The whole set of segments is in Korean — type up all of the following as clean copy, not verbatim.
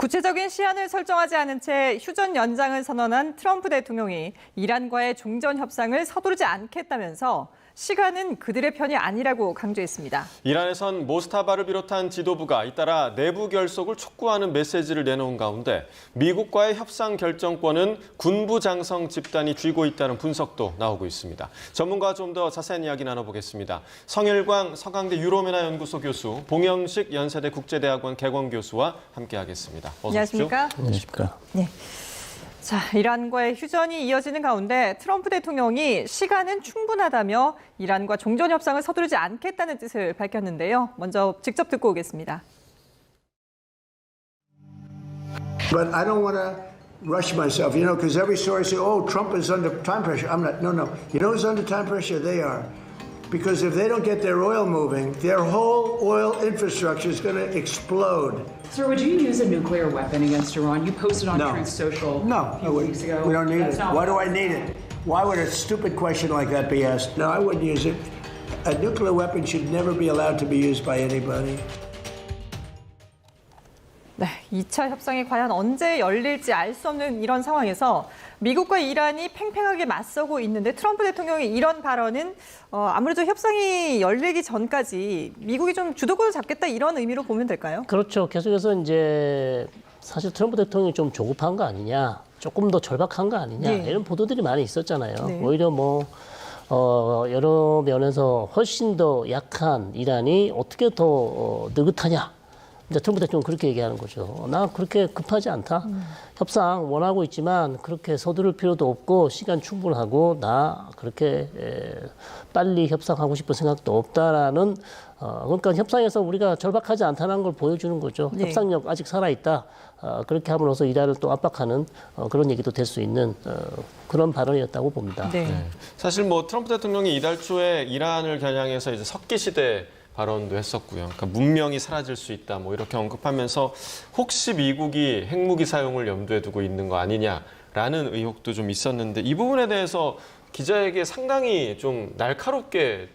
구체적인 시한을 설정하지 않은 채 휴전 연장을 선언한 트럼프 대통령이 이란과의 종전 협상을 서두르지 않겠다면서 시간은 그들의 편이 아니라고 강조했습니다. 이란에선 모스타바를 비롯한 지도부가 잇따라 내부 결속을 촉구하는 메시지를 내놓은 가운데 미국과의 협상 결정권은 군부 장성 집단이 쥐고 있다는 분석도 나오고 있습니다. 전문가와 좀 더 자세한 이야기 나눠보겠습니다. 성일광 서강대 유로메나연구소 교수, 봉영식 연세대 국제대학원 개공 교수와 함께하겠습니다. 어서 안녕하십니까? 안녕하십니까? 네. 자, 이란과의 휴전이 이어지는 가운데 트럼프 대통령이 시간은 충분하다며 이란과 종전 협상을 서두르지 않겠다는 뜻을 밝혔는데요. 먼저 직접 듣고 오겠습니다. But I don't want to rush myself, because every story says, oh, Trump is under time pressure. I'm not. No. You know who's under time pressure? They are. Because if they don't get their oil moving, their whole oil infrastructure is going to explode. Sir, would you use a nuclear weapon against Iran? You posted on Truth Social No, a few weeks ago. we don't need That's it. not Why do what I need it? Why would a stupid question like that be asked? No, I wouldn't use it. A nuclear weapon should never be allowed to be used by anybody. 네, 2차 협상이 과연 언제 열릴지 알 수 없는 이런 상황에서 미국과 이란이 팽팽하게 맞서고 있는데 트럼프 대통령의 이런 발언은 아무래도 협상이 열리기 전까지 미국이 좀 주도권을 잡겠다 이런 의미로 보면 될까요? 그렇죠. 계속해서 이제 사실 트럼프 대통령이 좀 조급한 거 아니냐, 조금 더 절박한 거 아니냐 네. 이런 보도들이 많이 있었잖아요. 네. 오히려 여러 면에서 훨씬 더 약한 이란이 어떻게 더 느긋하냐. 이제 트럼프 대통령은 그렇게 얘기하는 거죠. 나 그렇게 급하지 않다. 협상 원하고 있지만 그렇게 서두를 필요도 없고 시간 충분하고 나 그렇게 빨리 협상하고 싶은 생각도 없다라는 그러니까 협상에서 우리가 절박하지 않다는 걸 보여주는 거죠. 네. 협상력 아직 살아있다. 그렇게 함으로써 이란을 또 압박하는 그런 얘기도 될 수 있는 그런 발언이었다고 봅니다. 네. 사실 트럼프 대통령이 이달 초에 이란을 겨냥해서 이제 석기 시대 발언도 했었고요. 그러니까 문명이 사라질 수 있다 이렇게 언급하면서 혹시 미국이 핵무기 사용을 염두에 두고 있는 거 아니냐라는 의혹도 좀 있었는데 이 부분에 대해서 기자에게 상당히 좀 날카롭게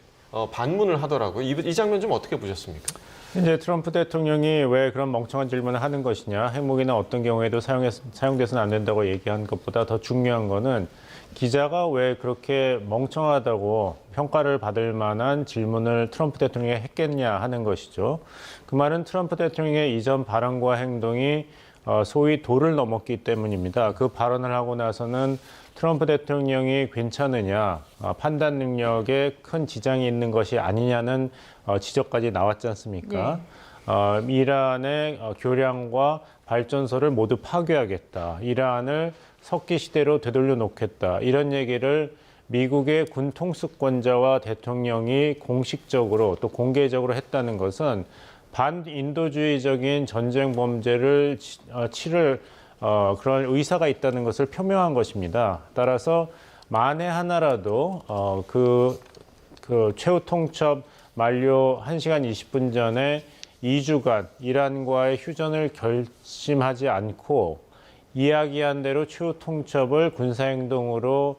반문을 하더라고요. 이 장면 좀 어떻게 보셨습니까? 이제 트럼프 대통령이 왜 그런 멍청한 질문을 하는 것이냐, 핵무기는 어떤 경우에도 사용돼서는 안 된다고 얘기한 것보다 더 중요한 거는 기자가 왜 그렇게 멍청하다고 평가를 받을 만한 질문을 트럼프 대통령이 했겠냐 하는 것이죠. 그 말은 트럼프 대통령의 이전 발언과 행동이 소위 도를 넘었기 때문입니다. 그 발언을 하고 나서는 트럼프 대통령이 괜찮으냐, 판단 능력에 큰 지장이 있는 것이 아니냐는 지적까지 나왔지 않습니까? 이란의 교량과 발전소를 모두 파괴하겠다. 이란을 석기 시대로 되돌려 놓겠다. 이런 얘기를 미국의 군 통수권자와 대통령이 공식적으로 또 공개적으로 했다는 것은 반인도주의적인 전쟁 범죄를 치를 그런 의사가 있다는 것을 표명한 것입니다. 따라서 만에 하나라도 그 최후 통첩 만료 1시간 20분 전에 2주간 이란과의 휴전을 결심하지 않고 이야기한 대로 최후 통첩을 군사행동으로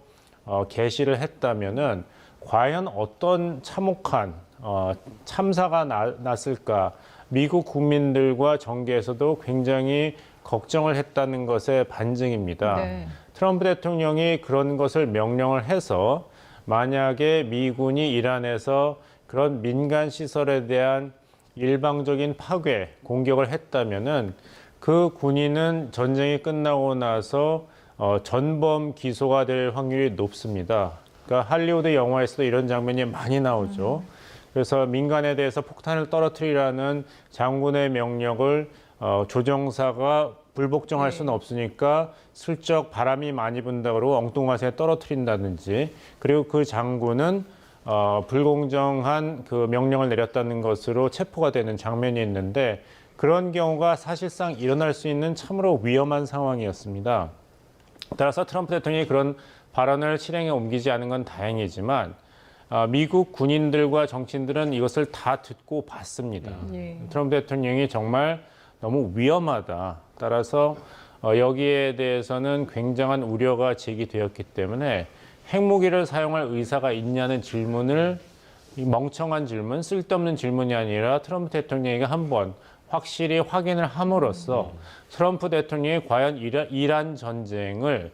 개시를 했다면은 과연 어떤 참혹한 참사가 났을까? 미국 국민들과 정계에서도 굉장히 걱정을 했다는 것의 반증입니다. 네. 트럼프 대통령이 그런 것을 명령을 해서 만약에 미군이 이란에서 그런 민간 시설에 대한 일방적인 파괴, 공격을 했다면은 그 군인은 전쟁이 끝나고 나서 전범 기소가 될 확률이 높습니다. 그러니까 할리우드 영화에서도 이런 장면이 많이 나오죠. 그래서 민간에 대해서 폭탄을 떨어뜨리라는 장군의 명령을 조종사가 불복종할 수는 없으니까 슬쩍 바람이 많이 분다고 엉뚱한 곳에 떨어뜨린다든지, 그리고 그 장군은 불공정한 그 명령을 내렸다는 것으로 체포가 되는 장면이 있는데 그런 경우가 사실상 일어날 수 있는 참으로 위험한 상황이었습니다. 따라서 트럼프 대통령이 그런 발언을 실행에 옮기지 않은 건 다행이지만 미국 군인들과 정치인들은 이것을 다 듣고 봤습니다. 트럼프 대통령이 정말 너무 위험하다. 따라서 여기에 대해서는 굉장한 우려가 제기되었기 때문에 핵무기를 사용할 의사가 있냐는 질문을 멍청한 질문, 쓸데없는 질문이 아니라 트럼프 대통령에게 한번 확실히 확인을 함으로써 트럼프 대통령이 과연 이란 전쟁을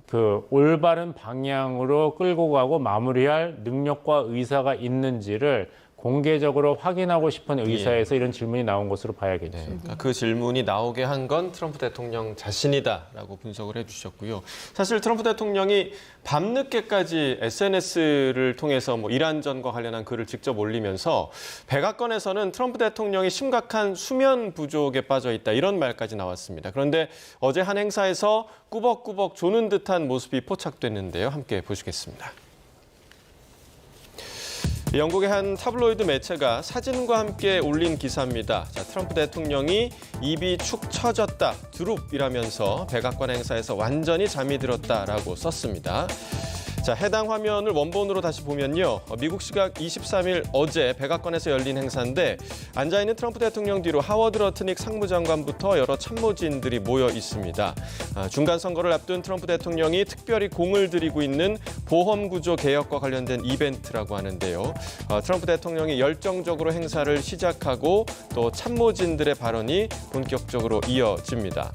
그 올바른 방향으로 끌고 가고 마무리할 능력과 의사가 있는지를 공개적으로 확인하고 싶은 의사에서 이런 질문이 나온 것으로 봐야겠죠. 네, 그러니까 그 질문이 나오게 한 건 트럼프 대통령 자신이다라고 분석을 해주셨고요. 사실 트럼프 대통령이 밤늦게까지 SNS를 통해서 뭐 이란전과 관련한 글을 직접 올리면서 백악관에서는 트럼프 대통령이 심각한 수면 부족에 빠져 있다 이런 말까지 나왔습니다. 그런데 어제 한 행사에서 꾸벅꾸벅 조는 듯한 모습이 포착됐는데요. 함께 보시겠습니다. 영국의 한 타블로이드 매체가 사진과 함께 올린 기사입니다. 자, 트럼프 대통령이 입이 축 처졌다, 두릅이라면서 백악관 행사에서 완전히 잠이 들었다라고 썼습니다. 자, 해당 화면을 원본으로 다시 보면요. 미국 시각 23일 어제 백악관에서 열린 행사인데 앉아있는 트럼프 대통령 뒤로 하워드 러트닉 상무장관부터 여러 참모진들이 모여 있습니다. 중간 선거를 앞둔 트럼프 대통령이 특별히 공을 들이고 있는 보험구조 개혁과 관련된 이벤트라고 하는데요. 트럼프 대통령이 열정적으로 행사를 시작하고 또 참모진들의 발언이 본격적으로 이어집니다.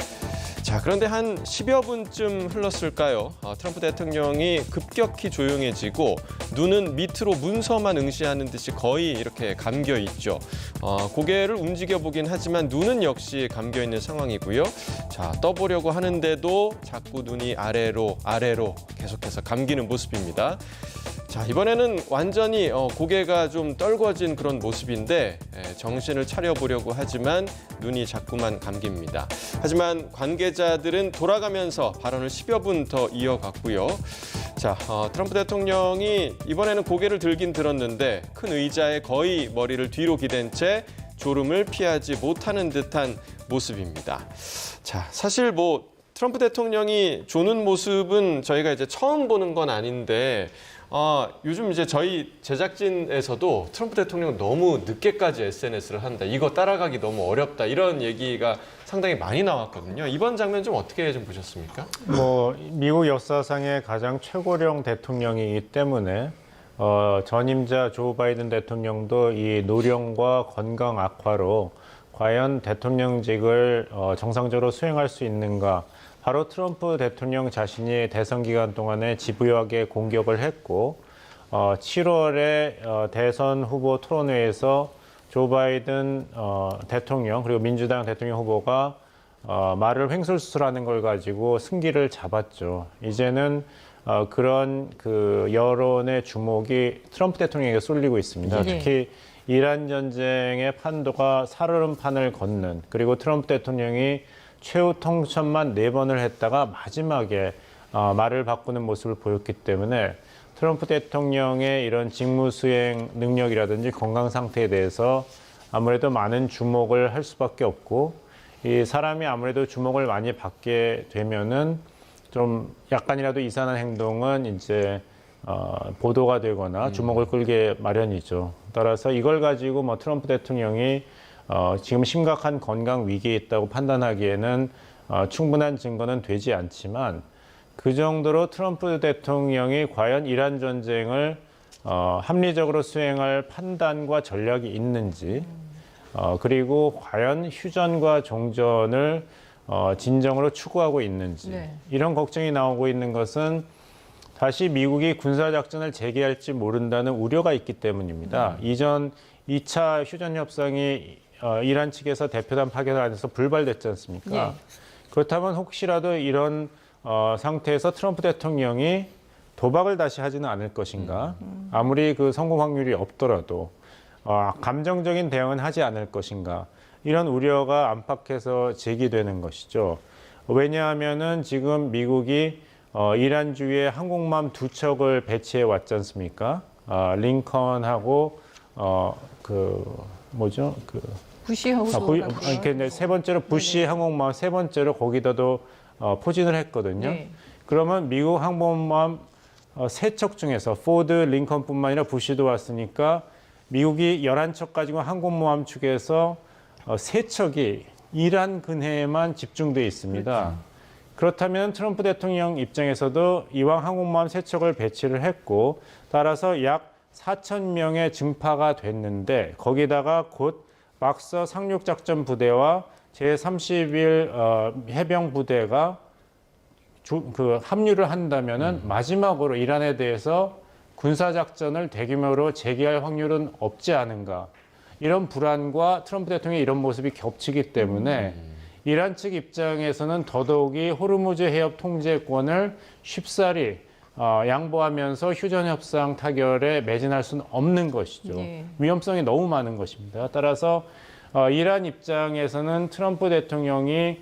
자, 그런데 한 10여 분쯤 흘렀을까요? 트럼프 대통령이 급격히 조용해지고 눈은 밑으로 문서만 응시하는 듯이 거의 이렇게 감겨 있죠. 고개를 움직여 보긴 하지만 눈은 역시 감겨 있는 상황이고요. 자, 떠보려고 하는데도 자꾸 눈이 아래로 계속해서 감기는 모습입니다. 자, 이번에는 완전히 고개가 좀 떨궈진 그런 모습인데 정신을 차려보려고 하지만 눈이 자꾸만 감깁니다. 하지만 관계자들은 돌아가면서 발언을 10여 분 더 이어갔고요. 자, 트럼프 대통령이 이번에는 고개를 들긴 들었는데 큰 의자에 거의 머리를 뒤로 기댄 채 졸음을 피하지 못하는 듯한 모습입니다. 자, 사실 뭐 트럼프 대통령이 조는 모습은 저희가 이제 처음 보는 건 아닌데 요즘 이제 저희 제작진에서도 트럼프 대통령 너무 늦게까지 SNS를 한다. 이거 따라가기 너무 어렵다. 이런 얘기가 상당히 많이 나왔거든요. 이번 장면 좀 어떻게 좀 보셨습니까? 뭐 미국 역사상의 가장 최고령 대통령이기 때문에 전임자 조 바이든 대통령도 이 노령과 건강 악화로 과연 대통령직을 정상적으로 수행할 수 있는가? 바로 트럼프 대통령 자신이 대선 기간 동안에 집요하게 공격을 했고 7월에 대선 후보 토론회에서 조 바이든 대통령 그리고 민주당 대통령 후보가 말을 횡설수설하는 걸 가지고 승기를 잡았죠. 이제는 그런 그 여론의 주목이 트럼프 대통령에게 쏠리고 있습니다. 네. 특히 이란 전쟁의 판도가 살얼음판을 걷는 그리고 트럼프 대통령이 최후 통첩만 4번을 했다가 마지막에 말을 바꾸는 모습을 보였기 때문에 트럼프 대통령의 이런 직무 수행 능력이라든지 건강 상태에 대해서 아무래도 많은 주목을 할 수밖에 없고 이 사람이 아무래도 주목을 많이 받게 되면은 좀 약간이라도 이상한 행동은 이제 보도가 되거나 주목을 끌게 마련이죠. 따라서 이걸 가지고 뭐 트럼프 대통령이 지금 심각한 건강 위기에 있다고 판단하기에는 충분한 증거는 되지 않지만 그 정도로 트럼프 대통령이 과연 이란 전쟁을 합리적으로 수행할 판단과 전략이 있는지 그리고 과연 휴전과 종전을 진정으로 추구하고 있는지 네. 이런 걱정이 나오고 있는 것은 다시 미국이 군사작전을 재개할지 모른다는 우려가 있기 때문입니다. 이전 2차 휴전 협상이 이란 측에서 대표단 파견을 안 해서 불발됐지 않습니까? 예. 그렇다면 혹시라도 이런 상태에서 트럼프 대통령이 도박을 다시 하지는 않을 것인가? 아무리 그 성공 확률이 없더라도 감정적인 대응은 하지 않을 것인가? 이런 우려가 안팎에서 제기되는 것이죠. 왜냐하면은 지금 미국이 이란 주위에 항공모함 2척을 배치해 왔지 않습니까? 링컨하고 부시하고 그러니까 세 번째로 부시 항공모함, 세 번째로 거기다도 포진을 했거든요. 네. 그러면 미국 항공모함 3척 중에서 포드, 링컨뿐만 아니라 부시도 왔으니까 미국이 11척 가지고 항공모함 측에서 3척이 이란 근해에만 집중돼 있습니다. 그렇다면 트럼프 대통령 입장에서도 이왕 항공모함 3척을 배치를 했고 따라서 약 4,000명의 증파가 됐는데 거기다가 곧 막서 상륙작전 부대와 제31 해병 부대가 합류를 한다면은 마지막으로 이란에 대해서 군사작전을 대규모로 재개할 확률은 없지 않은가. 이런 불안과 트럼프 대통령의 이런 모습이 겹치기 때문에 이란 측 입장에서는 더더욱이 호르무즈 해협 통제권을 쉽사리 양보하면서 휴전협상 타결에 매진할 수는 없는 것이죠. 네. 위험성이 너무 많은 것입니다. 따라서 이란 입장에서는 트럼프 대통령이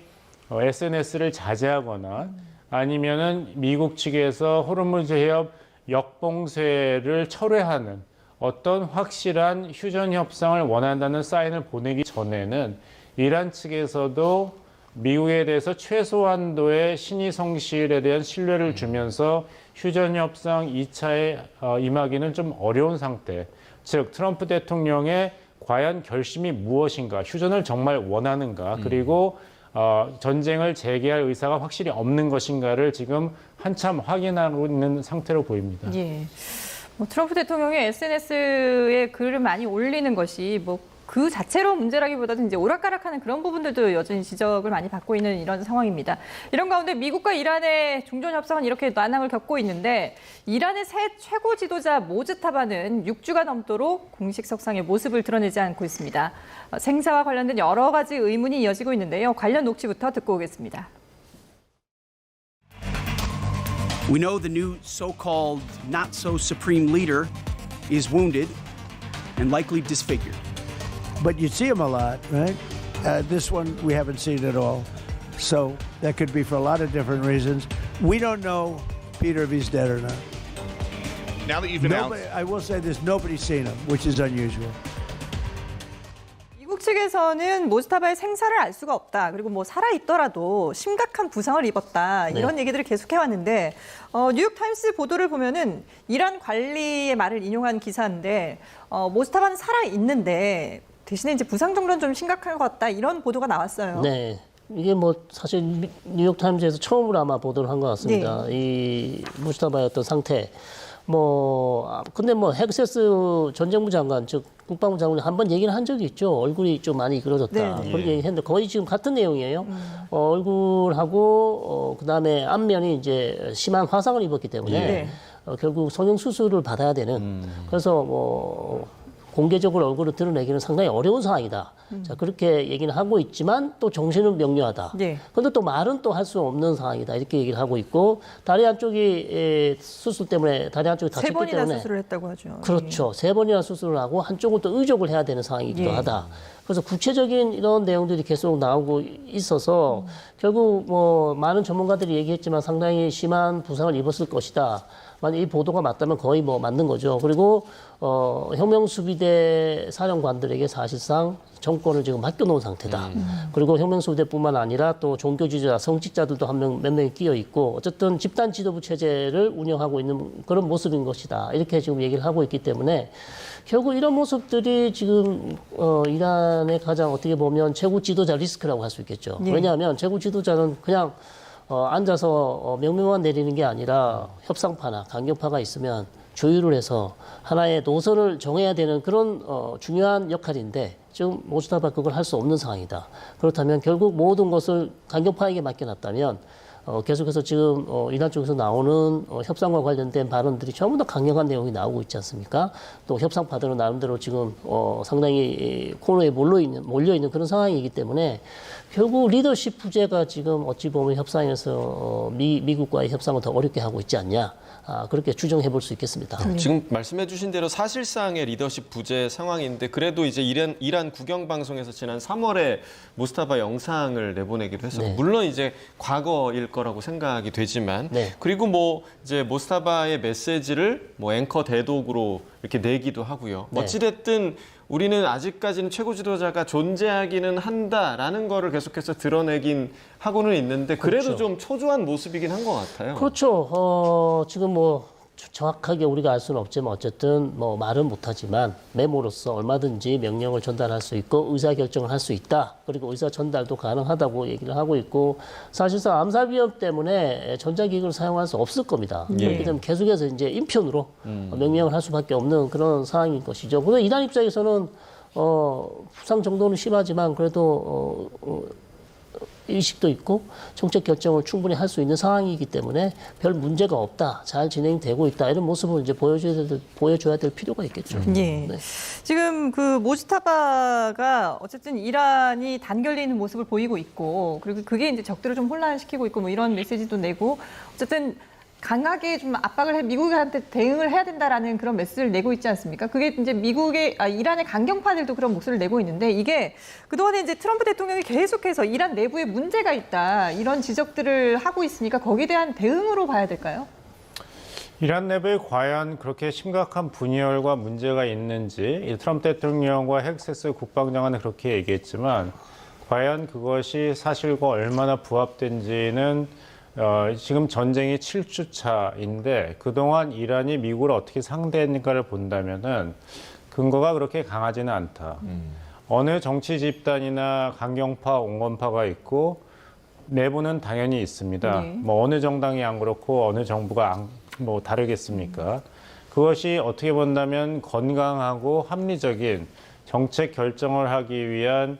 SNS를 자제하거나 아니면은 미국 측에서 호르무즈 해협 역봉쇄를 철회하는 어떤 확실한 휴전 협상을 원한다는 사인을 보내기 전에는 이란 측에서도 미국에 대해서 최소한도의 신의 성실에 대한 신뢰를 주면서 휴전 협상 2차에 임하기는 좀 어려운 상태. 즉 트럼프 대통령의 과연 결심이 무엇인가, 휴전을 정말 원하는가, 그리고 전쟁을 재개할 의사가 확실히 없는 것인가를 지금 한참 확인하고 있는 상태로 보입니다. 예. 트럼프 대통령이 SNS에 글을 많이 올리는 것이 그 자체로 문제라기보다는 이제 오락가락하는 그런 부분들도 여전히 지적을 많이 받고 있는 이런 상황입니다. 이런 가운데 미국과 이란의 종전 협상은 이렇게 난항을 겪고 있는데 이란의 새 최고 지도자 모즈타바는 6주가 넘도록 공식 석상의 모습을 드러내지 않고 있습니다. 생사와 관련된 여러 가지 의문이 이어지고 있는데요. 관련 녹취부터 듣고 오겠습니다. We know the new so-called not-so-supreme leader is wounded and likely disfigured. But you see him a lot, right? This one we haven't seen at all. So that could be for a lot of different reasons. We don't know, Peter, if he's dead or not. Now that you've announced... I will say this, nobody's seen him, which is unusual. 미국 측에서는 모스타바의 생사를 알 수가 없다. 그리고 살아있더라도 심각한 부상을 입었다. 이런 얘기들을 계속해왔는데 뉴욕타임스 보도를 보면은 이란 관리의 말을 인용한 기사인데 모스타바는 살아있는데 대신에 이제 부상 정도는 좀 심각한 것 같다. 이런 보도가 나왔어요. 네. 이게 사실 뉴욕타임즈에서 처음으로 아마 보도를 한 것 같습니다. 네. 이 무스타바의 어떤 상태. 근데 헥세스 전쟁부 장관, 즉 국방부 장관이 한번 얘기를 한 적이 있죠. 얼굴이 좀 많이 그려졌다. 네. 그렇게 얘기했는데 거의 지금 같은 내용이에요. 얼굴하고 그다음에 안면이 이제 심한 화상을 입었기 때문에 네. 결국 성형 수술을 받아야 되는. 그래서 공개적으로 얼굴을 드러내기는 상당히 어려운 상황이다. 자, 그렇게 얘기는 하고 있지만 또 정신은 명료하다. 네. 그런데 또 말은 또 할 수 없는 상황이다. 이렇게 얘기를 하고 있고 다리 한쪽이 수술 때문에 다리 한쪽이 다쳤기 3번이나 때문에 수술을 했다고 하죠. 그렇죠. 3번이나 수술을 하고 한쪽은 또 의족을 해야 되는 상황이기도 하다. 그래서 구체적인 이런 내용들이 계속 나오고 있어서 결국 많은 전문가들이 얘기했지만 상당히 심한 부상을 입었을 것이다. 만약 이 보도가 맞다면 거의 맞는 거죠. 그리고 혁명수비대 사령관들에게 사실상 정권을 지금 맡겨놓은 상태다. 그리고 혁명수비대뿐만 아니라 또 종교 지도자, 성직자들도 몇 명이 끼어 있고 어쨌든 집단 지도부 체제를 운영하고 있는 그런 모습인 것이다. 이렇게 지금 얘기를 하고 있기 때문에 결국 이런 모습들이 지금 이란의 가장 어떻게 보면 최고 지도자 리스크라고 할 수 있겠죠. 왜냐하면 최고 지도자는 그냥 앉아서 명령만 내리는 게 아니라 협상파나 강경파가 있으면 조율을 해서 하나의 노선을 정해야 되는 그런 중요한 역할인데 지금 모스타바 그걸 할 수 없는 상황이다. 그렇다면 결국 모든 것을 강경파에게 맡겨놨다면 계속해서 지금 이란 쪽에서 나오는 협상과 관련된 발언들이 전부 다 강력한 내용이 나오고 있지 않습니까? 또 협상파들은 나름대로 지금 상당히 코너에 몰려있는 그런 상황이기 때문에 결국 리더십 부재가 지금 어찌 보면 협상에서 미국과의 협상을 더 어렵게 하고 있지 않냐. 그렇게 추정해 볼 수 있겠습니다. 지금 말씀해 주신 대로 사실상의 리더십 부재 상황인데 그래도 이제 이란 국영방송에서 지난 3월에 모스타바 영상을 내보내기도 했었고 물론 이제 과거일 거라고 생각이 되지만 그리고 이제 모스타바의 메시지를 앵커 대독으로 이렇게 내기도 하고요. 어찌됐든 우리는 아직까지는 최고 지도자가 존재하기는 한다라는 거를 계속해서 드러내긴 하고는 있는데 그래도 좀 초조한 모습이긴 한 것 같아요. 그렇죠. 지금 정확하게 우리가 알 수는 없지만 어쨌든 말은 못하지만 메모로서 얼마든지 명령을 전달할 수 있고 의사결정을 할 수 있다. 그리고 의사 전달도 가능하다고 얘기를 하고 있고 사실상 암살 위협 때문에 전자기기를 사용할 수 없을 겁니다. 그렇기 때문에 계속해서 이제 인편으로 명령을 할 수밖에 없는 그런 상황인 것이죠. 그래서 이란 입장에서는 부상 정도는 심하지만 그래도 의식도 있고 정책 결정을 충분히 할 수 있는 상황이기 때문에 별 문제가 없다, 잘 진행되고 있다 이런 모습을 이제 보여줘야 될 필요가 있겠죠. 예. 네. 지금 그 모지타바가 어쨌든 이란이 단결되는 모습을 보이고 있고, 그리고 그게 이제 적들을 좀 혼란시키고 있고 뭐 이런 메시지도 내고, 어쨌든 강하게 좀 압박을 미국한테 대응을 해야 된다라는 그런 메시지를 내고 있지 않습니까? 그게 이제 이란의 강경파들도 그런 목소리를 내고 있는데, 이게 그동안에 이제 트럼프 대통령이 계속해서 이란 내부에 문제가 있다 이런 지적들을 하고 있으니까 거기에 대한 대응으로 봐야 될까요? 이란 내부에 과연 그렇게 심각한 분열과 문제가 있는지, 트럼프 대통령과 헥세스 국방장관은 그렇게 얘기했지만 과연 그것이 사실과 얼마나 부합된지는 지금 전쟁이 7주 차인데 그동안 이란이 미국을 어떻게 상대했는가를 본다면은 근거가 그렇게 강하지는 않다. 어느 정치 집단이나 강경파, 온건파가 있고 내부는 당연히 있습니다. 네. 뭐 어느 정당이 안 그렇고 어느 정부가 뭐 다르겠습니까? 그것이 어떻게 본다면 건강하고 합리적인 정책 결정을 하기 위한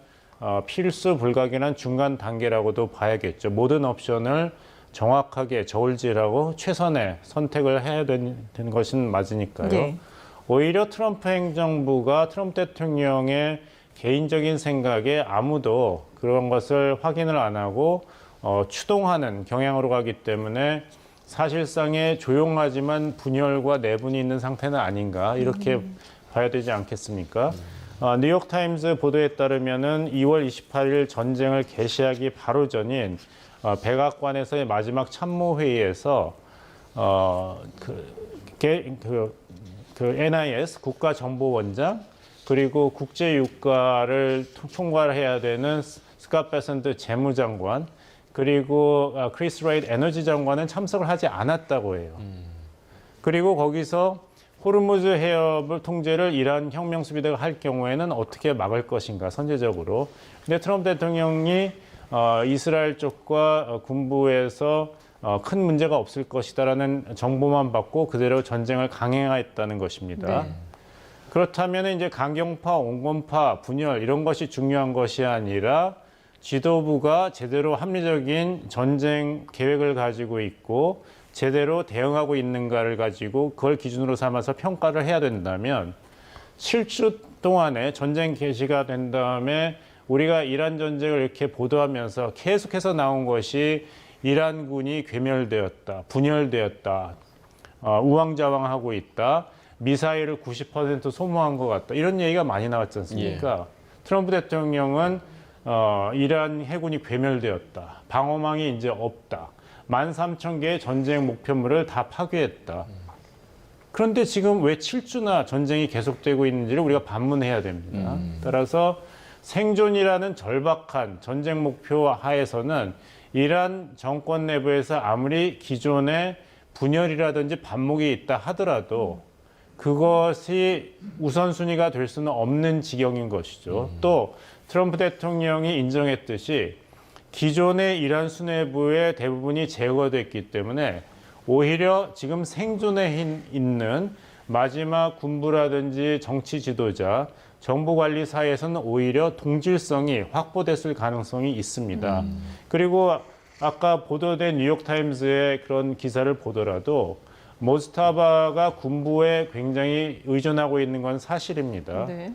필수 불가결한 중간 단계라고도 봐야겠죠. 모든 옵션을 정확하게 저울질하고 최선의 선택을 해야 되는 것은 맞으니까요. 네. 오히려 트럼프 행정부가 트럼프 대통령의 개인적인 생각에 아무도 그런 것을 확인을 안 하고 추동하는 경향으로 가기 때문에 사실상의 조용하지만 분열과 내분이 있는 상태는 아닌가 이렇게 봐야 되지 않겠습니까? 뉴욕타임즈 보도에 따르면은 2월 28일 전쟁을 개시하기 바로 전인 백악관에서의 마지막 참모회의에서 NIS 국가정보원장 그리고 국제유가를 총괄해야 되는 스캇 베센트 재무장관 그리고 크리스 레이드 에너지 장관은 참석을 하지 않았다고 해요. 그리고 거기서 호르무즈 해협을 통제를 이란 혁명수비대가 할 경우에는 어떻게 막을 것인가 선제적으로. 근데 트럼프 대통령이 이스라엘 쪽과 군부에서 큰 문제가 없을 것이다라는 정보만 받고 그대로 전쟁을 강행했다는 것입니다. 네. 그렇다면 이제 강경파, 온건파, 분열 이런 것이 중요한 것이 아니라 지도부가 제대로 합리적인 전쟁 계획을 가지고 있고 제대로 대응하고 있는가를 가지고 그걸 기준으로 삼아서 평가를 해야 된다면 7주 동안에 전쟁 개시가 된 다음에 우리가 이란 전쟁을 이렇게 보도하면서 계속해서 나온 것이 이란군이 괴멸되었다, 분열되었다, 우왕좌왕하고 있다, 미사일을 90% 소모한 것 같다. 이런 얘기가 많이 나왔지 않습니까? 트럼프 대통령은 이란 해군이 괴멸되었다, 방어망이 이제 없다, 13,000개의 전쟁 목표물을 다 파괴했다. 그런데 지금 왜 7주나 전쟁이 계속되고 있는지를 우리가 반문해야 됩니다. 따라서 생존이라는 절박한 전쟁 목표 하에서는 이란 정권 내부에서 아무리 기존의 분열이라든지 반목이 있다 하더라도 그것이 우선순위가 될 수는 없는 지경인 것이죠. 또 트럼프 대통령이 인정했듯이 기존의 이란 수뇌부의 대부분이 제거됐기 때문에 오히려 지금 생존에 있는 마지막 군부라든지 정치 지도자, 정보관리사에서는 오히려 동질성이 확보됐을 가능성이 있습니다. 그리고 아까 보도된 뉴욕타임즈의 그런 기사를 보더라도 모스타바가 군부에 굉장히 의존하고 있는 건 사실입니다. 네.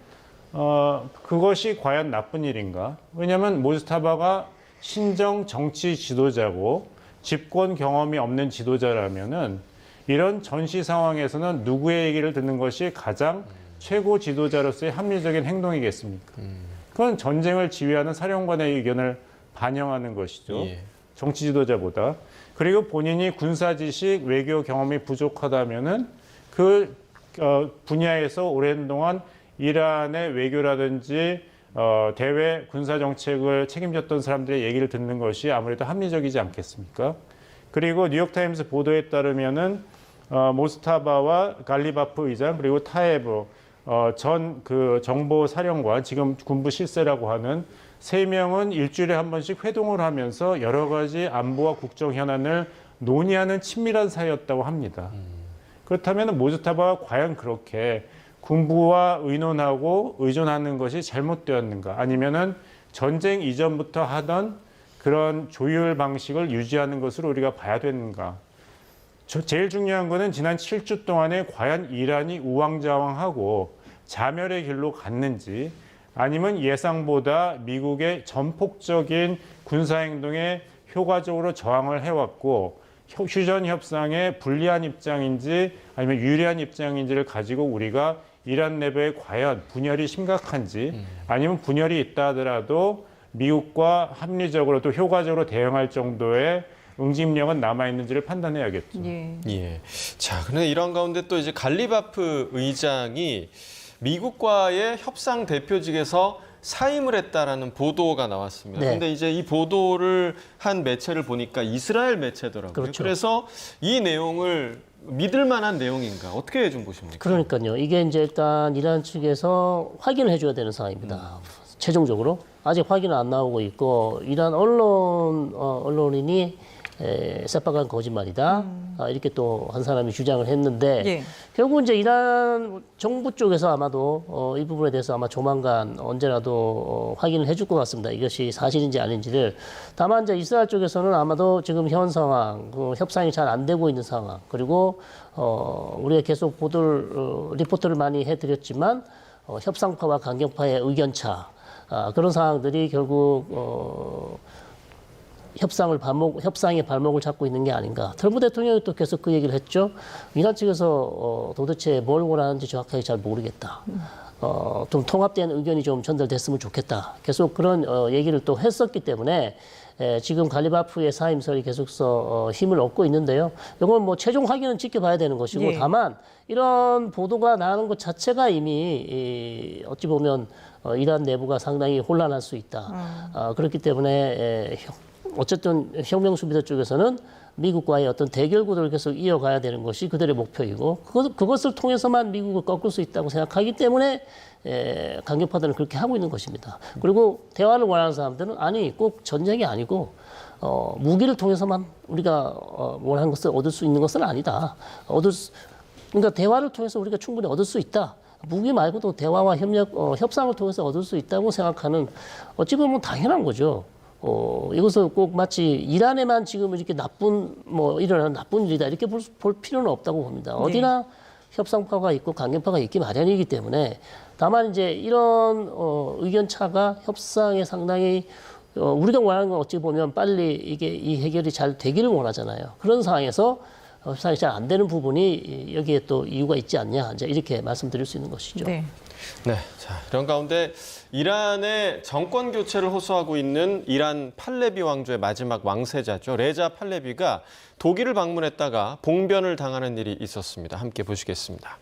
그것이 과연 나쁜 일인가? 왜냐하면 모스타바가 신정 정치 지도자고 집권 경험이 없는 지도자라면은 이런 전시 상황에서는 누구의 얘기를 듣는 것이 가장 최고 지도자로서의 합리적인 행동이겠습니까? 그건 전쟁을 지휘하는 사령관의 의견을 반영하는 것이죠. 예. 정치 지도자보다. 그리고 본인이 군사 지식, 외교 경험이 부족하다면은 그 분야에서 오랜 동안 이란의 외교라든지 대외 군사 정책을 책임졌던 사람들의 얘기를 듣는 것이 아무래도 합리적이지 않겠습니까? 그리고 뉴욕타임스 보도에 따르면은 모스타바와 갈리바프 의장 그리고 타에브 전 그 정보사령관 지금 군부 실세라고 하는 3명은 일주일에 한 번씩 회동을 하면서 여러 가지 안보와 국정 현안을 논의하는 친밀한 사이였다고 합니다. 그렇다면 모스타바가 과연 그렇게 군부와 의논하고 의존하는 것이 잘못되었는가? 아니면은 전쟁 이전부터 하던 그런 조율 방식을 유지하는 것으로 우리가 봐야 되는가? 제일 중요한 거는 지난 7주 동안에 과연 이란이 우왕좌왕하고 자멸의 길로 갔는지 아니면 예상보다 미국의 전폭적인 군사행동에 효과적으로 저항을 해왔고 휴전 협상에 불리한 입장인지 아니면 유리한 입장인지를 가지고 우리가 이란 내부에 과연 분열이 심각한지 아니면 분열이 있다 하더라도 미국과 합리적으로 또 효과적으로 대응할 정도의 응집력은 남아있는지를 판단해야겠죠. 예. 예. 자, 그런데 이런 가운데 또 이제 갈리바프 의장이 미국과의 협상 대표직에서 사임을 했다라는 보도가 나왔습니다. 그런데 네. 이제 이 보도를 한 매체를 보니까 이스라엘 매체더라고요. 그렇죠. 그래서 이 내용을 믿을 만한 내용인가 어떻게 좀 보십니까? 그러니까요. 이게 이제 일단 이란 측에서 확인을 해줘야 되는 상황입니다. 최종적으로 아직 확인은 안 나오고 있고 이란 언론인이 새빨간 거짓말이다. 이렇게 또 한 사람이 주장을 했는데 예. 결국 이제 이란 정부 쪽에서 아마도 이 부분에 대해서 아마 조만간 언제라도 확인을 해줄 것 같습니다. 이것이 사실인지 아닌지를. 다만 이제 이스라엘 쪽에서는 아마도 지금 현 상황, 협상이 잘 안 되고 있는 상황, 그리고 우리가 계속 리포트를 많이 해드렸지만 협상파와 강경파의 의견차 그런 상황들이 결국 협상의 발목을 잡고 있는 게 아닌가. 트럼프 대통령이 또 계속 그 얘기를 했죠. 이란 측에서 도대체 뭘 원하는지 정확하게 잘 모르겠다. 좀 통합된 의견이 좀 전달됐으면 좋겠다. 계속 그런 얘기를 또 했었기 때문에 지금 갈리바프의 사임설이 계속해서 힘을 얻고 있는데요. 이건 뭐 최종 확인은 지켜봐야 되는 것이고 예. 다만 이런 보도가 나오는 것 자체가 이미 어찌 보면 이란 내부가 상당히 혼란할 수 있다. 그렇기 때문에 어쨌든 혁명수비대 쪽에서는 미국과의 어떤 대결 구도를 계속 이어가야 되는 것이 그들의 목표이고 그것을 통해서만 미국을 꺾을 수 있다고 생각하기 때문에 강경파들은 그렇게 하고 있는 것입니다. 그리고 대화를 원하는 사람들은 아니 꼭 전쟁이 아니고 무기를 통해서만 우리가 원하는 것을 얻을 수 있는 것은 아니다. 그러니까 대화를 통해서 우리가 충분히 얻을 수 있다. 무기 말고도 대화와 협상을 통해서 얻을 수 있다고 생각하는 어찌 보면 당연한 거죠. 이것을 꼭 마치 이란에만 지금 이렇게 일어나는 나쁜 일이다 이렇게 볼 필요는 없다고 봅니다. 어디나 협상파가 있고 강경파가 있기 마련이기 때문에 다만 이제 이런 의견 차가 협상에 상당히 우리가 원하는 건 어찌 보면 빨리 이 해결이 잘 되기를 원하잖아요. 그런 상황에서 협상이 잘 안 되는 부분이 여기에 또 이유가 있지 않냐 이제 이렇게 말씀드릴 수 있는 것이죠. 네. 네, 자 이런 가운데 이란의 정권 교체를 호소하고 있는 이란 팔레비 왕조의 마지막 왕세자죠. 레자 팔레비가 독일을 방문했다가 봉변을 당하는 일이 있었습니다. 함께 보시겠습니다.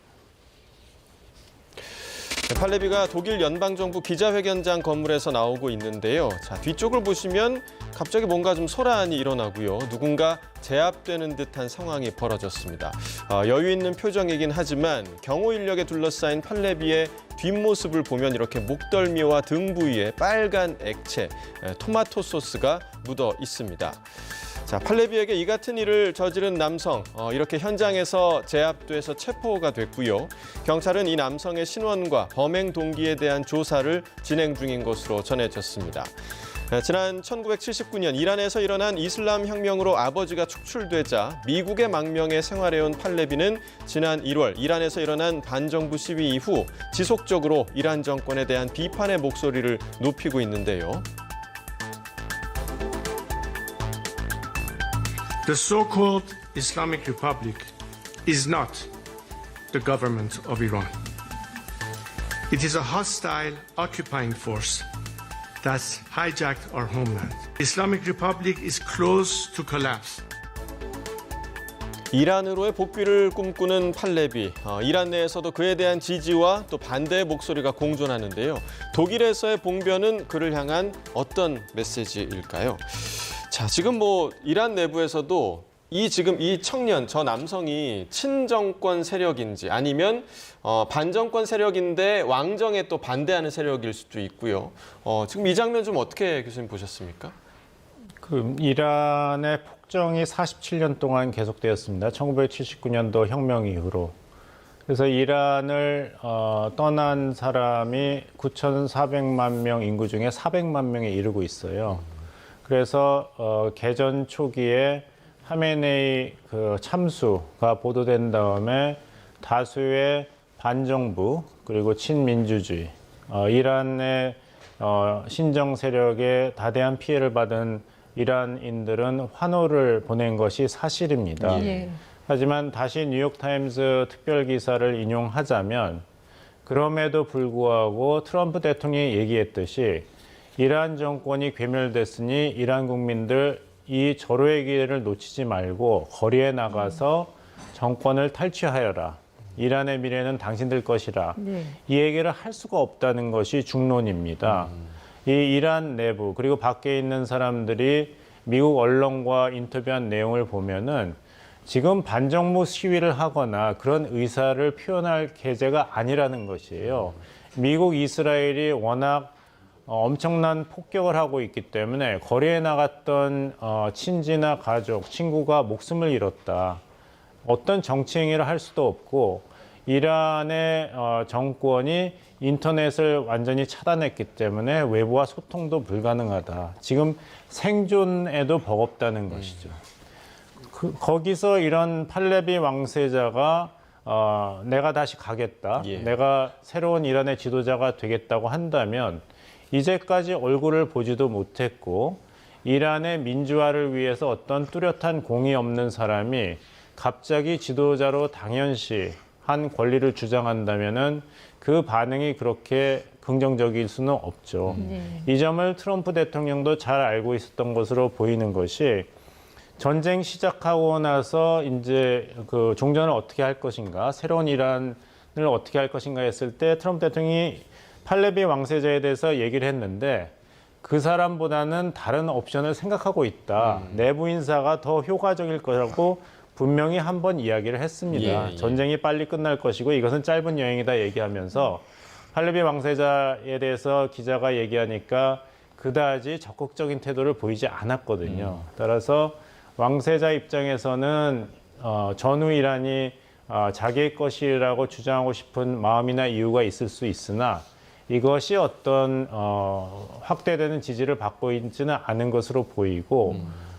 팔레비가 독일 연방정부 기자회견장 건물에서 나오고 있는데요. 자, 뒤쪽을 보시면 갑자기 뭔가 좀 소란이 일어나고요. 누군가 제압되는 듯한 상황이 벌어졌습니다. 여유 있는 표정이긴 하지만 경호 인력에 둘러싸인 팔레비의 뒷모습을 보면 이렇게 목덜미와 등 부위에 빨간 액체, 토마토 소스가 묻어 있습니다. 자, 팔레비에게 이 같은 일을 저지른 남성, 이렇게 현장에서 제압돼서 체포가 됐고요. 경찰은 이 남성의 신원과 범행 동기에 대한 조사를 진행 중인 것으로 전해졌습니다. 지난 1979년 이란에서 일어난 이슬람 혁명으로 아버지가 축출되자 미국의 망명에 생활해온 팔레비는 지난 1월 이란에서 일어난 반정부 시위 이후 지속적으로 이란 정권에 대한 비판의 목소리를 높이고 있는데요. The so-called Islamic Republic is not the government of Iran. It is a hostile occupying force that's hijacked our homeland. Islamic Republic is close to collapse. 이란으로의 복귀를 꿈꾸는 팔레비, 이란 내에서도 그에 대한 지지와 또 반대의 목소리가 공존하는데요. 독일에서의 봉변은 그를 향한 어떤 메시지일까요? 자, 지금 이란 내부에서도 이 청년, 저 남성이 친정권 세력인지 아니면 반정권 세력인데 왕정에 또 반대하는 세력일 수도 있고요. 지금 이 장면 좀 어떻게 교수님 보셨습니까? 이란의 폭정이 47년 동안 계속되었습니다. 1979년도 혁명 이후로. 그래서 이란을 떠난 사람이 9,400만 명 인구 중에 400만 명에 이르고 있어요. 그래서 개전 초기에 하메네이 그 참수가 보도된 다음에 다수의 반정부 그리고 친민주주의 이란의 신정 세력에 다대한 피해를 받은 이란인들은 환호를 보낸 것이 사실입니다. 예. 하지만 다시 뉴욕타임스 특별 기사를 인용하자면 그럼에도 불구하고 트럼프 대통령이 얘기했듯이 이란 정권이 괴멸됐으니 이란 국민들 이 절호의 기회를 놓치지 말고 거리에 나가서 정권을 탈취하여라. 이란의 미래는 당신들 것이라. 네. 이 얘기를 할 수가 없다는 것이 중론입니다. 이 이란 내부 그리고 밖에 있는 사람들이 미국 언론과 인터뷰한 내용을 보면은 지금 반정부 시위를 하거나 그런 의사를 표현할 계제가 아니라는 것이에요. 미국, 이스라엘이 워낙 엄청난 폭격을 하고 있기 때문에 거리에 나갔던 친지나 가족, 친구가 목숨을 잃었다. 어떤 정치 행위를 할 수도 없고 이란의 정권이 인터넷을 완전히 차단했기 때문에 외부와 소통도 불가능하다. 지금 생존에도 버겁다는 것이죠. 거기서 이런 팔레비 왕세자가 내가 다시 가겠다. 예. 내가 새로운 이란의 지도자가 되겠다고 한다면 이제까지 얼굴을 보지도 못했고 이란의 민주화를 위해서 어떤 뚜렷한 공이 없는 사람이 갑자기 지도자로 당연시한 권리를 주장한다면은 그 반응이 그렇게 긍정적일 수는 없죠. 이 점을 트럼프 대통령도 잘 알고 있었던 것으로 보이는 것이 전쟁 시작하고 나서 이제 그 종전을 어떻게 할 것인가, 새로운 이란을 어떻게 할 것인가 했을 때 트럼프 대통령이 팔레비 왕세자에 대해서 얘기를 했는데 그 사람보다는 다른 옵션을 생각하고 있다. 내부 인사가 더 효과적일 거라고 분명히 한번 이야기를 했습니다. 예. 전쟁이 빨리 끝날 것이고 이것은 짧은 여행이다 얘기하면서 팔레비 왕세자에 대해서 기자가 얘기하니까 그다지 적극적인 태도를 보이지 않았거든요. 따라서 왕세자 입장에서는 전후 이란이 자기의 것이라고 주장하고 싶은 마음이나 이유가 있을 수 있으나 이것이 어떤 확대되는 지지를 받고 있지는 않은 것으로 보이고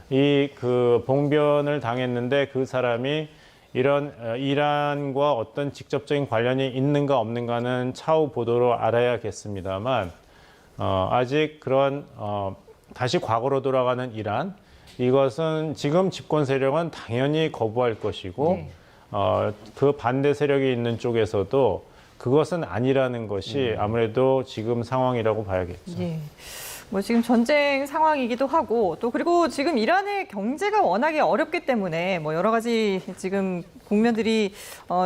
이 그 봉변을 당했는데 그 사람이 이런 이란과 어떤 직접적인 관련이 있는가 없는가는 차후 보도로 알아야겠습니다만 아직 그런 다시 과거로 돌아가는 이란 이것은 지금 집권 세력은 당연히 거부할 것이고 그 반대 세력이 있는 쪽에서도 그것은 아니라는 것이 아무래도 지금 상황이라고 봐야겠죠. 예. 뭐 지금 전쟁 상황이기도 하고 또 그리고 지금 이란의 경제가 워낙에 어렵기 때문에 뭐 여러 가지 지금 국면들이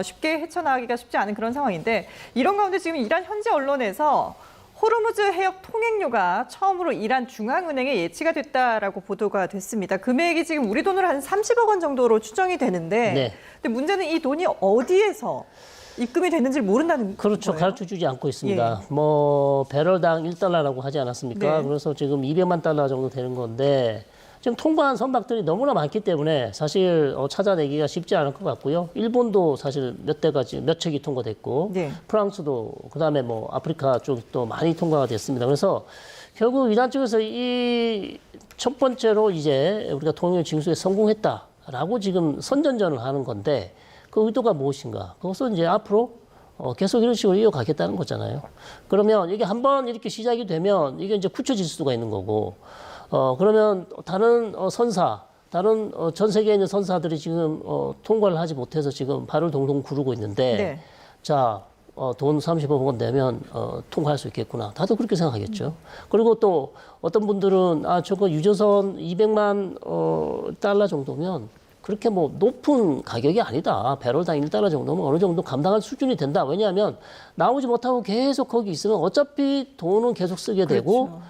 쉽게 헤쳐나가기가 쉽지 않은 그런 상황인데 이런 가운데 지금 이란 현지 언론에서 호르무즈 해역 통행료가 처음으로 이란 중앙은행에 예치가 됐다라고 보도가 됐습니다. 금액이 지금 우리 돈으로 한 30억 원 정도로 추정이 되는데 네. 근데 문제는 이 돈이 어디에서 입금이 됐는지를 모른다는 그렇죠. 거예요. 가르쳐주지 않고 있습니다. 뭐 배럴당 1달러라고 하지 않았습니까? 네. 그래서 지금 200만 달러 정도 되는 건데 지금 통과한 선박들이 너무나 많기 때문에 사실 찾아내기가 쉽지 않을 것 같고요. 일본도 사실 몇 척이 통과됐고 네. 프랑스도 그다음에 뭐 아프리카 쪽도 많이 통과가 됐습니다. 그래서 결국 이란 쪽에서 이 첫 번째로 이제 우리가 통일 징수에 성공했다라고 지금 선전전을 하는 건데 그 의도가 무엇인가? 그것은 이제 앞으로 계속 이런 식으로 이어가겠다는 거잖아요. 그러면 이게 한번 이렇게 시작이 되면 이게 이제 굳혀질 수가 있는 거고, 그러면 다른 다른 전 세계에 있는 선사들이 지금 통과를 하지 못해서 지금 발을 동동 구르고 있는데, 네. 자, 돈 30억 원 내면 통과할 수 있겠구나. 다들 그렇게 생각하겠죠. 그리고 또 어떤 분들은 저거 유조선 200만 달러 정도면 그렇게 뭐 높은 가격이 아니다. 배럴당 1달러 정도면 어느 정도 감당할 수준이 된다. 왜냐하면 나오지 못하고 계속 거기 있으면 어차피 돈은 계속 쓰게 되고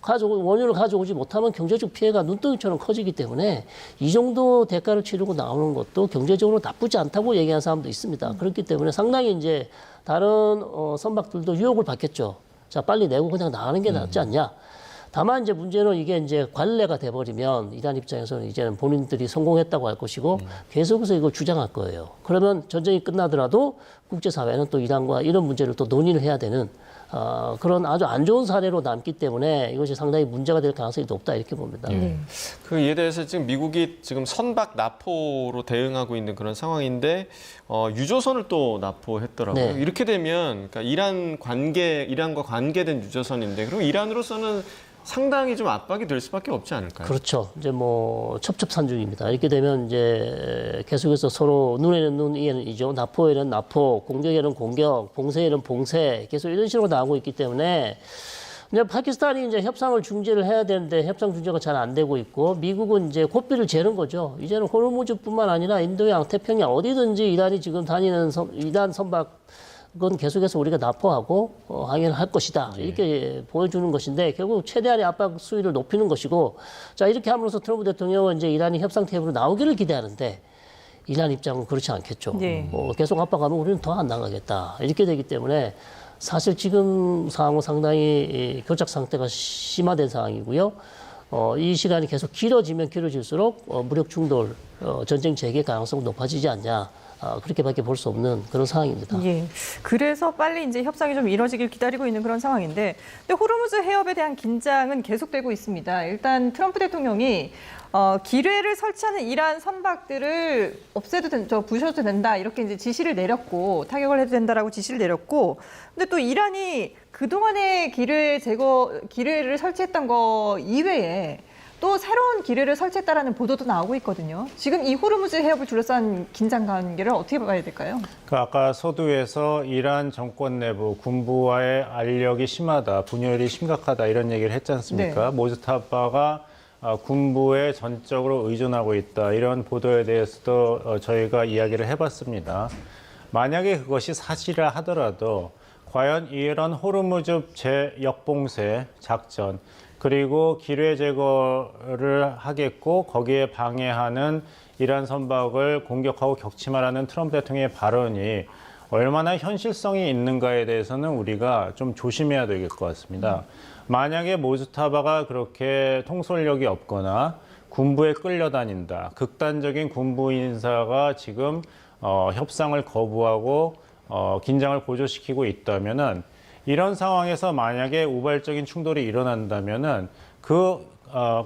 원유를 가져오지 못하면 경제적 피해가 눈덩이처럼 커지기 때문에 이 정도 대가를 치르고 나오는 것도 경제적으로 나쁘지 않다고 얘기하는 사람도 있습니다. 그렇기 때문에 상당히 이제 다른 선박들도 유혹을 받겠죠. 자, 빨리 내고 그냥 나가는 게 낫지 않냐. 다만 이제 문제는 이게 이제 관례가 돼버리면 이란 입장에서는 이제는 본인들이 성공했다고 할 것이고 계속해서 이걸 주장할 거예요. 그러면 전쟁이 끝나더라도 국제사회는 또 이란과 이런 문제를 또 논의를 해야 되는 그런 아주 안 좋은 사례로 남기 때문에 이것이 상당히 문제가 될 가능성이 높다 이렇게 봅니다. 그 이에 대해서 지금 미국이 지금 선박 납포로 대응하고 있는 그런 상황인데 유조선을 또 납포했더라고요. 네. 이렇게 되면 그러니까 이란과 관계된 유조선인데 그럼 이란으로서는 상당히 좀 압박이 될 수밖에 없지 않을까요? 그렇죠. 이제 뭐 첩첩산중입니다. 이렇게 되면 이제 계속해서 서로 눈에는 눈, 이에는 이죠. 납포에는 납포, 공격에는 공격, 봉쇄에는 봉쇄, 계속 이런 식으로 나오고 있기 때문에 이제 파키스탄이 이제 협상을 중지를 해야 되는데 협상 중지가 잘 안 되고 있고 미국은 이제 고삐를 재는 거죠. 이제는 호르무즈뿐만 아니라 인도양, 태평양 어디든지 이란이 지금 다니는 이란 선박 그건 계속해서 우리가 납포하고 항해를 할 것이다. 이렇게 보여주는 것인데 결국 최대한의 압박 수위를 높이는 것이고 자 이렇게 함으로써 트럼프 대통령은 이제 이란이 협상 테이블로 나오기를 기대하는데 이란 입장은 그렇지 않겠죠. 네. 계속 압박하면 우리는 더 안 나가겠다. 이렇게 되기 때문에 사실 지금 상황은 상당히 교착 상태가 심화된 상황이고요. 이 시간이 계속 길어지면 길어질수록 무력 충돌, 전쟁 재개 가능성 높아지지 않냐. 그렇게밖에 볼 수 없는 그런 상황입니다. 예. 그래서 빨리 이제 협상이 좀 이뤄지길 기다리고 있는 그런 상황인데, 근데 호르무즈 해협에 대한 긴장은 계속되고 있습니다. 일단 트럼프 대통령이 기뢰를 설치하는 이란 선박들을 부셔도 된다 이렇게 이제 지시를 내렸고 타격을 해도 된다라고 지시를 내렸고, 근데 또 이란이 그동안에 기뢰를 설치했던 거 이외에 또 새로운 기뢰를 설치했다라는 보도도 나오고 있거든요. 지금 이 호르무즈 해협을 둘러싼 긴장 관계를 어떻게 봐야 될까요? 아까 서두에서 이란 정권 내부 군부와의 알력이 심하다, 분열이 심각하다 이런 얘기를 했지 않습니까? 네. 모스타파가 군부에 전적으로 의존하고 있다 이런 보도에 대해서도 저희가 이야기를 해봤습니다. 만약에 그것이 사실이라 하더라도 과연 이런 호르무즈 재역봉쇄 작전 그리고 기뢰 제거를 하겠고 거기에 방해하는 이란 선박을 공격하고 격침하라는 트럼프 대통령의 발언이 얼마나 현실성이 있는가에 대해서는 우리가 좀 조심해야 될 것 같습니다. 만약에 모스타바가 그렇게 통솔력이 없거나 군부에 끌려다닌다. 극단적인 군부 인사가 지금 협상을 거부하고 긴장을 고조시키고 있다면은 이런 상황에서 만약에 우발적인 충돌이 일어난다면은 그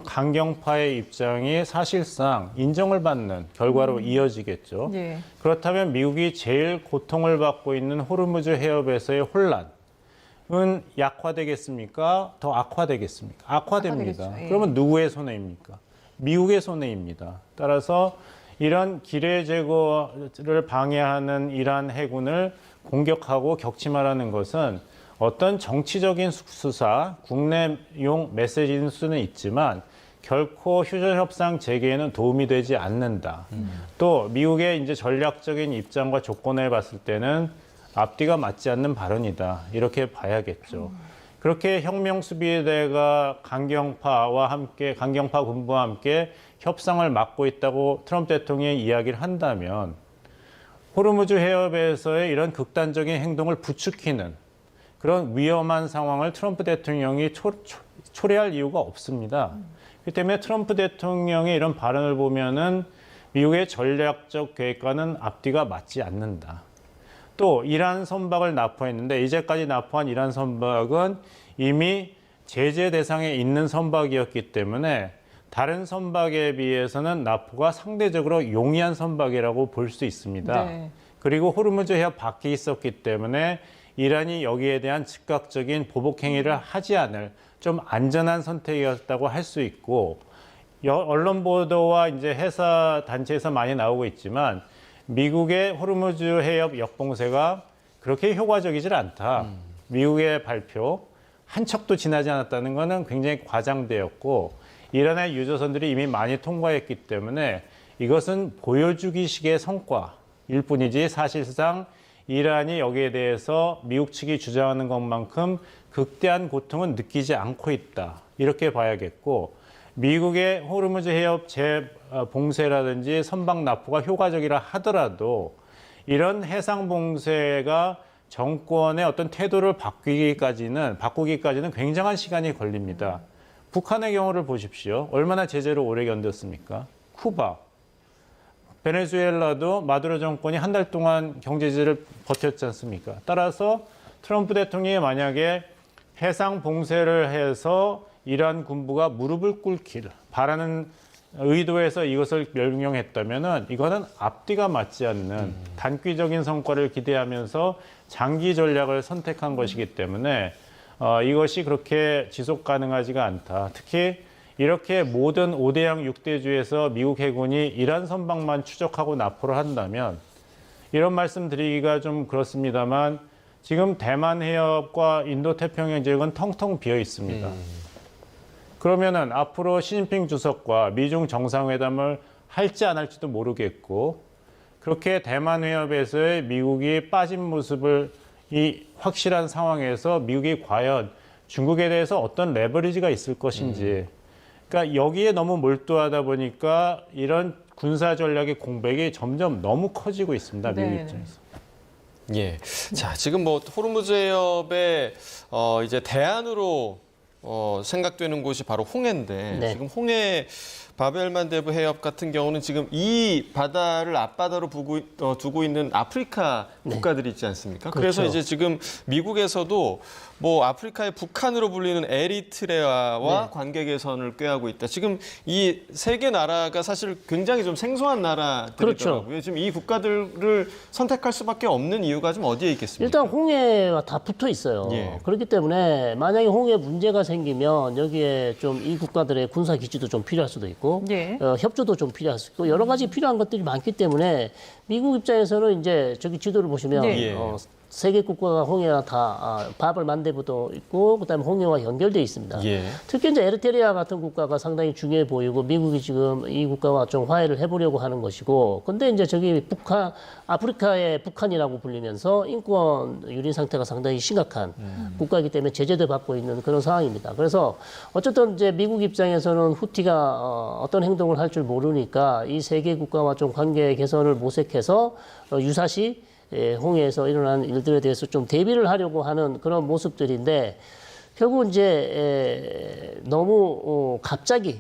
강경파의 입장이 사실상 인정을 받는 결과로 이어지겠죠. 예. 그렇다면 미국이 제일 고통을 받고 있는 호르무즈 해협에서의 혼란은 약화되겠습니까? 더 악화되겠습니까? 악화됩니다. 악화되겠죠. 예. 그러면 누구의 손해입니까? 미국의 손해입니다. 따라서 이런 기뢰 제거를 방해하는 이란 해군을 공격하고 격침하라는 것은 어떤 정치적인 수사, 국내용 메시지일 수는 있지만 결코 휴전협상 재개에는 도움이 되지 않는다. 또 미국의 이제 전략적인 입장과 조건을 봤을 때는 앞뒤가 맞지 않는 발언이다. 이렇게 봐야겠죠. 그렇게 혁명수비대가 강경파 군부와 함께 협상을 막고 있다고 트럼프 대통령이 이야기를 한다면 호르무즈 해협에서의 이런 극단적인 행동을 부추기는 그런 위험한 상황을 트럼프 대통령이 초래할 이유가 없습니다. 그렇기 때문에 트럼프 대통령의 이런 발언을 보면은 미국의 전략적 계획과는 앞뒤가 맞지 않는다. 또 이란 선박을 납포했는데 이제까지 납포한 이란 선박은 이미 제재 대상에 있는 선박이었기 때문에 다른 선박에 비해서는 납포가 상대적으로 용이한 선박이라고 볼 수 있습니다. 네. 그리고 호르무즈 해협 밖에 있었기 때문에 이란이 여기에 대한 즉각적인 보복 행위를 하지 않을 좀 안전한 선택이었다고 할 수 있고 언론 보도와 이제 해사 단체에서 많이 나오고 있지만 미국의 호르무즈 해협 역봉쇄가 그렇게 효과적이질 않다. 미국의 발표 한 척도 지나지 않았다는 것은 굉장히 과장되었고 이란의 유조선들이 이미 많이 통과했기 때문에 이것은 보여주기식의 성과일 뿐이지 사실상 이란이 여기에 대해서 미국 측이 주장하는 것만큼 극대한 고통은 느끼지 않고 있다. 이렇게 봐야겠고 미국의 호르무즈 해협 재봉쇄라든지 선박 납포가 효과적이라 하더라도 이런 해상 봉쇄가 정권의 어떤 태도를 바꾸기까지는 굉장한 시간이 걸립니다. 북한의 경우를 보십시오. 얼마나 제재를 오래 견뎠습니까? 쿠바, 베네수엘라도 마두로 정권이 한 달 동안 경제제재를 버텼지 않습니까? 따라서 트럼프 대통령이 만약에 해상 봉쇄를 해서 이란 군부가 무릎을 꿇기를 바라는 의도에서 이것을 명령했다면은 이거는 앞뒤가 맞지 않는 단기적인 성과를 기대하면서 장기 전략을 선택한 것이기 때문에 이것이 그렇게 지속 가능하지가 않다. 특히 이렇게 모든 5대양 6대주에서 미국 해군이 이란 선박만 추적하고 납포를 한다면 이런 말씀 드리기가 좀 그렇습니다만 지금 대만 해협과 인도 태평양 지역은 텅텅 비어 있습니다. 그러면은 앞으로 시진핑 주석과 미중 정상회담을 할지 안 할지도 모르겠고 그렇게 대만 해협에서의 미국이 빠진 모습을 이 확실한 상황에서 미국이 과연 중국에 대해서 어떤 레버리지가 있을 것인지 그러니까 여기에 너무 몰두하다 보니까 이런 군사 전략의 공백이 점점 너무 커지고 있습니다. 미국 네. 입장에서. 예. 자, 지금 뭐 호르무즈 해협에 이제 대안으로 생각되는 곳이 바로 홍해인데 네. 지금 홍해 바벨만데브 해협 같은 경우는 지금 이 바다를 앞바다로 두고 있는 아프리카 국가들이 있지 않습니까? 그래서 그렇죠. 이제 지금 미국에서도 뭐 아프리카의 북한으로 불리는 에리트레아와 관계 개선을 꾀하고 있다. 지금 이 세 개 나라가 사실 굉장히 좀 생소한 나라들이더라고요. 그렇죠. 지금 이 국가들을 선택할 수밖에 없는 이유가 좀 어디에 있겠습니까? 일단 홍해와 다 붙어 있어요. 예. 그렇기 때문에 만약에 홍해 문제가 생기면 여기에 좀 이 국가들의 군사 기지도 좀 필요할 수도 있고 예. 협조도 좀 필요할 수 있고 여러 가지 필요한 것들이 많기 때문에 미국 입장에서는 이제 저기 지도를 보시면 예. 세계 국가가 홍해와 다 바벨 만데브도 있고 그다음에 홍해와 연결돼 있습니다. 예. 특히 이제 에리트리아 같은 국가가 상당히 중요해 보이고 미국이 지금 이 국가와 좀 화해를 해보려고 하는 것이고 근데 이제 저기 북한 아프리카의 북한이라고 불리면서 인권 유린 상태가 상당히 심각한 국가이기 때문에 제재도 받고 있는 그런 상황입니다. 그래서 어쨌든 이제 미국 입장에서는 후티가 어떤 행동을 할 줄 모르니까 이 세 개 국가와 좀 관계 개선을 모색해서 유사시 홍해에서 일어난 일들에 대해서 좀 대비를 하려고 하는 그런 모습들인데 결국 이제 너무 갑자기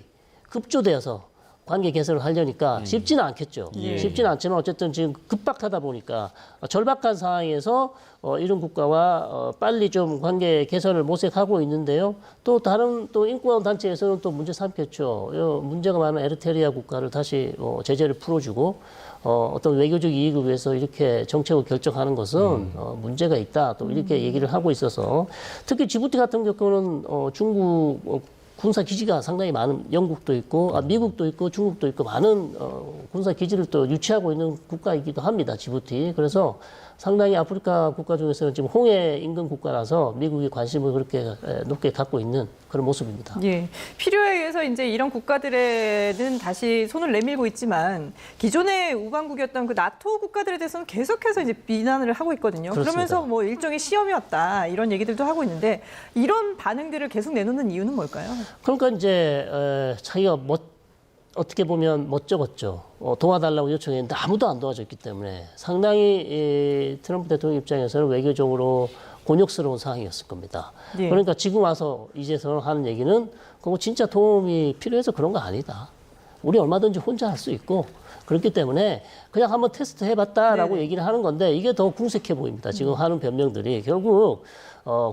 급조되어서 관계 개선을 하려니까 쉽지는 않겠죠. 예. 쉽지는 않지만 어쨌든 지금 급박하다 보니까 절박한 상황에서 이런 국가와 빨리 좀 관계 개선을 모색하고 있는데요. 또 다른 또 인권 단체에서는 또 문제 삼겠죠. 문제가 많은 에리트리아 국가를 다시 제재를 풀어주고 어떤 외교적 이익을 위해서 이렇게 정책을 결정하는 것은 문제가 있다. 또 이렇게 얘기를 하고 있어서 특히 지부티 같은 경우는 중국 군사 기지가 상당히 많은 영국도 있고 미국도 있고 중국도 있고 많은 군사 기지를 또 유치하고 있는 국가이기도 합니다. 지부티. 그래서 상당히 아프리카 국가 중에서는 지금 홍해 인근 국가라서 미국이 관심을 그렇게 높게 갖고 있는 그런 모습입니다. 예. 필요에 의해서 이제 이런 국가들에는 다시 손을 내밀고 있지만 기존의 우방국이었던 그 나토 국가들에 대해서는 계속해서 이제 비난을 하고 있거든요. 그렇습니다. 그러면서 뭐 일종의 시험이었다 이런 얘기들도 하고 있는데 이런 반응들을 계속 내놓는 이유는 뭘까요? 그러니까 이제 자기가 어떻게 보면 멋쩍었죠. 도와달라고 요청했는데 아무도 안 도와줬기 때문에 상당히 트럼프 대통령 입장에서는 외교적으로 곤욕스러운 상황이었을 겁니다. 예. 그러니까 지금 와서 이제서 하는 얘기는 그거 진짜 도움이 필요해서 그런 거 아니다. 우리 얼마든지 혼자 할 수 있고 그렇기 때문에 그냥 한번 테스트 해봤다라고 네네. 얘기를 하는 건데 이게 더 궁색해 보입니다. 지금 하는 변명들이 결국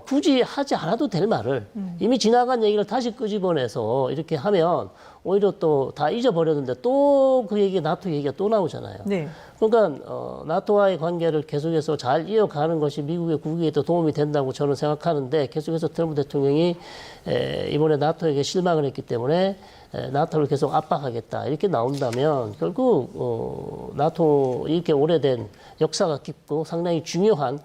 굳이 하지 않아도 될 말을 이미 지나간 얘기를 다시 끄집어내서 이렇게 하면 오히려 또 다 잊어버렸는데 또 그 얘기 나토 얘기가 또 나오잖아요. 네. 그러니까 나토와의 관계를 계속해서 잘 이어가는 것이 미국의 국익에도 도움이 된다고 저는 생각하는데 계속해서 트럼프 대통령이 이번에 나토에게 실망을 했기 때문에 나토를 계속 압박하겠다 이렇게 나온다면 결국 나토 이렇게 오래된 역사가 깊고 상당히 중요한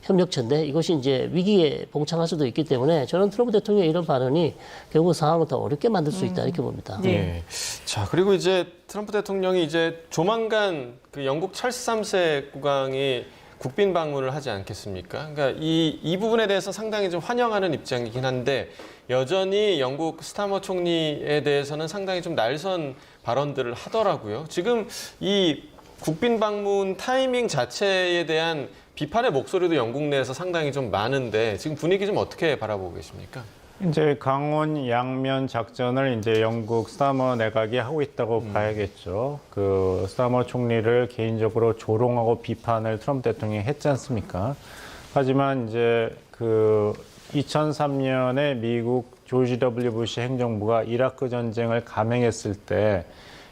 협력체인데 이것이 이제 위기에 봉착할 수도 있기 때문에 저는 트럼프 대통령의 이런 발언이 결국 상황을 더 어렵게 만들 수 있다 이렇게 봅니다. 네. 예. 자, 그리고 이제 트럼프 대통령이 이제 조만간 그 영국 찰스 3세 국왕이 국빈 방문을 하지 않겠습니까? 그러니까 이 부분에 대해서 상당히 좀 환영하는 입장이긴 한데 여전히 영국 스타머 총리에 대해서는 상당히 좀 날선 발언들을 하더라고요. 지금 이 국빈 방문 타이밍 자체에 대한 비판의 목소리도 영국 내에서 상당히 좀 많은데 지금 분위기 좀 어떻게 바라보고 계십니까? 이제 강원 양면 작전을 이제 영국 스타머 내각이 하고 있다고 봐야겠죠. 그 스타머 총리를 개인적으로 조롱하고 비판을 트럼프 대통령이 했지 않습니까? 하지만 이제 그 2003년에 미국 조지 W 부시 행정부가 이라크 전쟁을 감행했을 때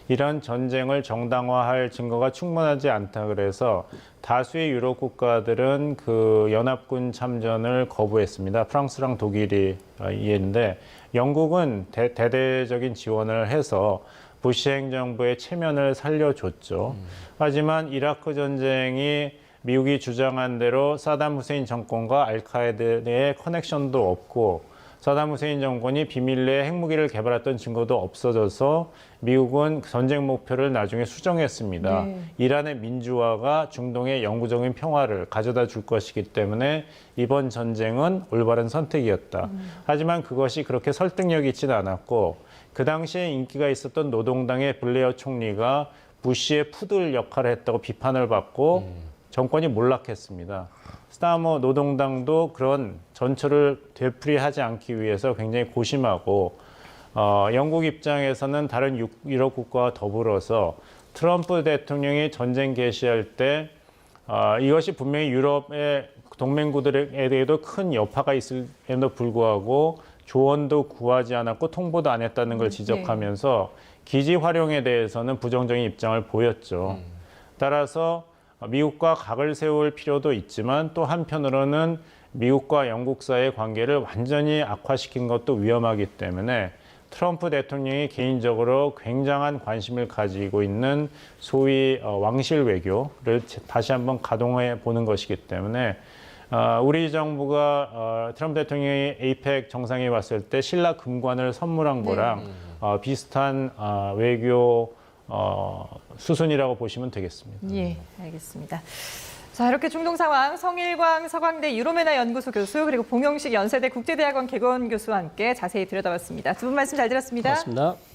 이런 전쟁을 정당화할 증거가 충분하지 않다 그래서 다수의 유럽 국가들은 그 연합군 참전을 거부했습니다. 프랑스랑 독일이 이했는데 영국은 대대적인 지원을 해서 부시 행정부의 체면을 살려줬죠. 하지만 이라크 전쟁이 미국이 주장한 대로 사담 후세인 정권과 알카에드의 커넥션도 없고 사담 후세인 정권이 비밀리에 핵무기를 개발했던 증거도 없어져서 미국은 전쟁 목표를 나중에 수정했습니다. 네. 이란의 민주화가 중동의 영구적인 평화를 가져다 줄 것이기 때문에 이번 전쟁은 올바른 선택이었다. 하지만 그것이 그렇게 설득력이 있지는 않았고 그 당시에 인기가 있었던 노동당의 블레어 총리가 부시의 푸들 역할을 했다고 비판을 받고 정권이 몰락했습니다. 스타머 노동당도 그런 전철을 되풀이하지 않기 위해서 굉장히 고심하고 영국 입장에서는 다른 유럽 국가와 더불어서 트럼프 대통령이 전쟁 개시할 때 이것이 분명히 유럽의 동맹국들에게도 큰 여파가 있음에도 불구하고 조언도 구하지 않았고 통보도 안 했다는 걸 지적하면서 기지 활용에 대해서는 부정적인 입장을 보였죠. 따라서 미국과 각을 세울 필요도 있지만 또 한편으로는 미국과 영국 사이의 관계를 완전히 악화시킨 것도 위험하기 때문에 트럼프 대통령이 개인적으로 굉장한 관심을 가지고 있는 소위 왕실 외교를 다시 한번 가동해 보는 것이기 때문에 우리 정부가 트럼프 대통령이 에이펙 정상에 왔을 때 신라 금관을 선물한 거랑 비슷한 외교 수순이라고 보시면 되겠습니다. 예, 알겠습니다. 자, 이렇게 중동 상황 성일광 서강대 유로메나 연구소 교수 그리고 봉영식 연세대 국제대학원 개건 교수와 함께 자세히 들여다봤습니다. 두 분 말씀 잘 들었습니다. 고맙습니다.